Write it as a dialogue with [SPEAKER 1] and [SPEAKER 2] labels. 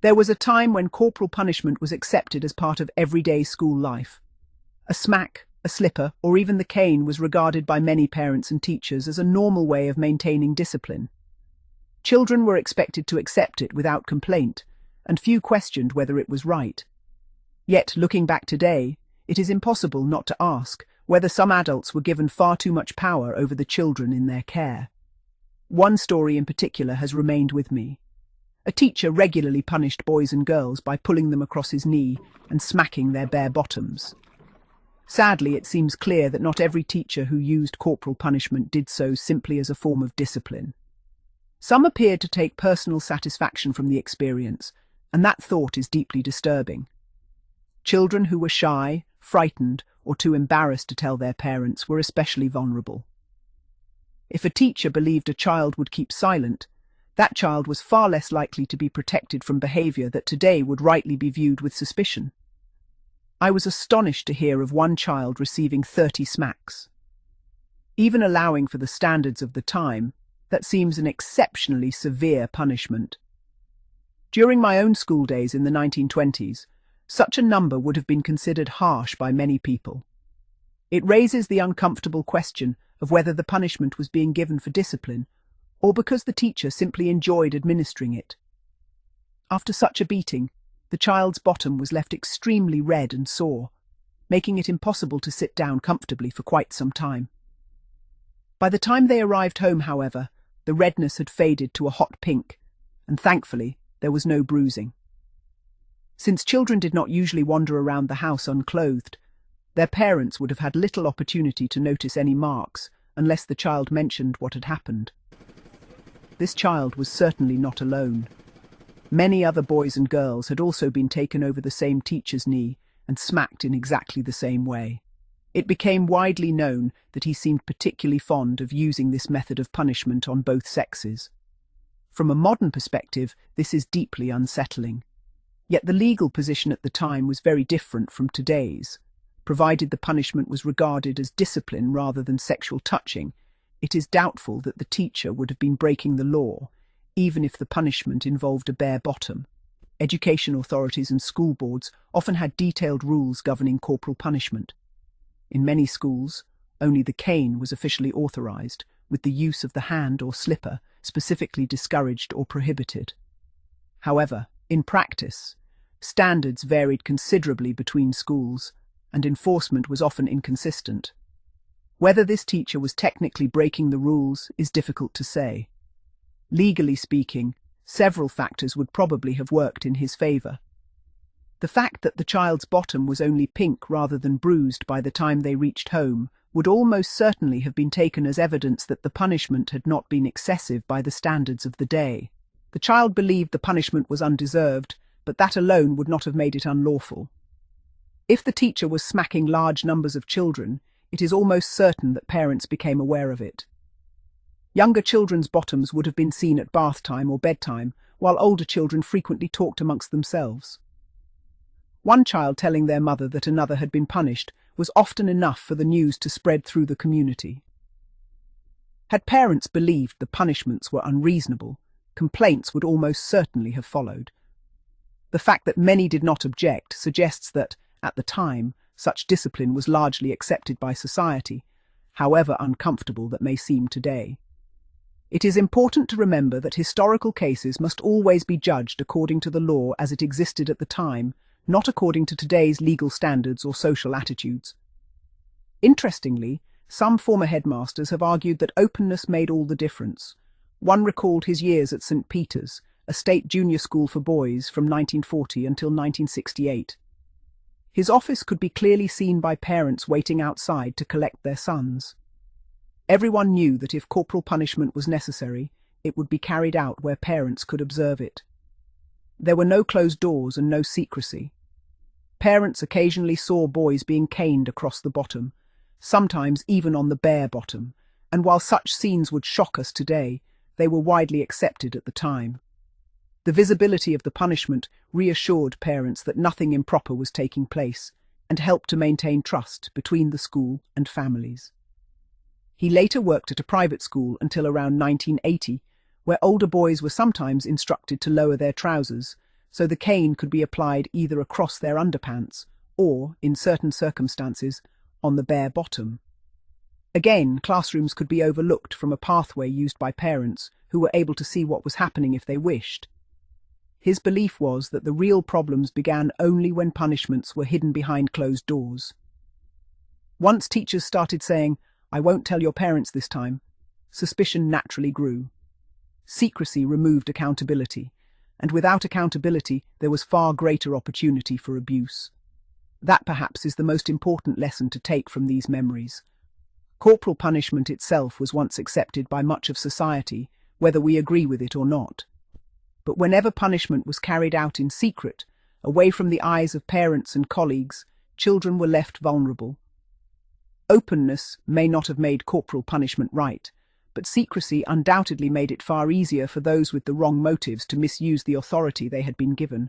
[SPEAKER 1] There was a time when corporal punishment was accepted as part of everyday school life. A smack, a slipper, or even the cane was regarded by many parents and teachers as a normal way of maintaining discipline. Children were expected to accept it without complaint, and few questioned whether it was right. Yet, looking back today, it is impossible not to ask whether some adults were given far too much power over the children in their care. One story in particular has remained with me. A teacher regularly punished boys and girls by pulling them across his knee and smacking their bare bottoms. Sadly, it seems clear that not every teacher who used corporal punishment did so simply as a form of discipline. Some appeared to take personal satisfaction from the experience, and that thought is deeply disturbing. Children who were shy, frightened, or too embarrassed to tell their parents were especially vulnerable. If a teacher believed a child would keep silent, that child was far less likely to be protected from behavior that today would rightly be viewed with suspicion. I was astonished to hear of one child receiving 30 smacks. Even allowing for the standards of the time, that seems an exceptionally severe punishment. During my own school days in the 1920s, such a number would have been considered harsh by many people. It raises the uncomfortable question of whether the punishment was being given for discipline, or because the teacher simply enjoyed administering it. After such a beating, the child's bottom was left extremely red and sore, making it impossible to sit down comfortably for quite some time. By the time they arrived home, however, the redness had faded to a hot pink, and thankfully, there was no bruising. Since children did not usually wander around the house unclothed, their parents would have had little opportunity to notice any marks unless the child mentioned what had happened. This child was certainly not alone. Many other boys and girls had also been taken over the same teacher's knee and smacked in exactly the same way. It became widely known that he seemed particularly fond of using this method of punishment on both sexes. From a modern perspective, this is deeply unsettling. Yet the legal position at the time was very different from today's. Provided the punishment was regarded as discipline rather than sexual touching, it is doubtful that the teacher would have been breaking the law, even if the punishment involved a bare bottom. Education authorities and school boards often had detailed rules governing corporal punishment. In many schools, only the cane was officially authorized, with the use of the hand or slipper specifically discouraged or prohibited. However, in practice, standards varied considerably between schools, and enforcement was often inconsistent. Whether this teacher was technically breaking the rules is difficult to say. Legally speaking, several factors would probably have worked in his favor. The fact that the child's bottom was only pink rather than bruised by the time they reached home would almost certainly have been taken as evidence that the punishment had not been excessive by the standards of the day. The child believed the punishment was undeserved, but that alone would not have made it unlawful. If the teacher was smacking large numbers of children, it is almost certain that parents became aware of it. Younger children's bottoms would have been seen at bath time or bedtime, while older children frequently talked amongst themselves. One child telling their mother that another had been punished was often enough for the news to spread through the community. Had parents believed the punishments were unreasonable, complaints would almost certainly have followed. The fact that many did not object suggests that, at the time, such discipline was largely accepted by society, however uncomfortable that may seem today. It is important to remember that historical cases must always be judged according to the law as it existed at the time, not according to today's legal standards or social attitudes. Interestingly, some former headmasters have argued that openness made all the difference. One recalled his years at St. Peter's, a state junior school for boys from 1940 until 1968. His office could be clearly seen by parents waiting outside to collect their sons. Everyone knew that if corporal punishment was necessary, it would be carried out where parents could observe it. There were no closed doors and no secrecy. Parents occasionally saw boys being caned across the bottom, sometimes even on the bare bottom, and while such scenes would shock us today, they were widely accepted at the time. The visibility of the punishment reassured parents that nothing improper was taking place and helped to maintain trust between the school and families. He later worked at a private school until around 1980, where older boys were sometimes instructed to lower their trousers so the cane could be applied either across their underpants or, in certain circumstances, on the bare bottom. Again, classrooms could be overlooked from a pathway used by parents who were able to see what was happening if they wished. His belief was that the real problems began only when punishments were hidden behind closed doors. Once teachers started saying, "I won't tell your parents this time," suspicion naturally grew. Secrecy removed accountability, and without accountability there was far greater opportunity for abuse. That perhaps is the most important lesson to take from these memories. Corporal punishment itself was once accepted by much of society, whether we agree with it or not. But whenever punishment was carried out in secret, away from the eyes of parents and colleagues, children were left vulnerable. Openness may not have made corporal punishment right, but secrecy undoubtedly made it far easier for those with the wrong motives to misuse the authority they had been given.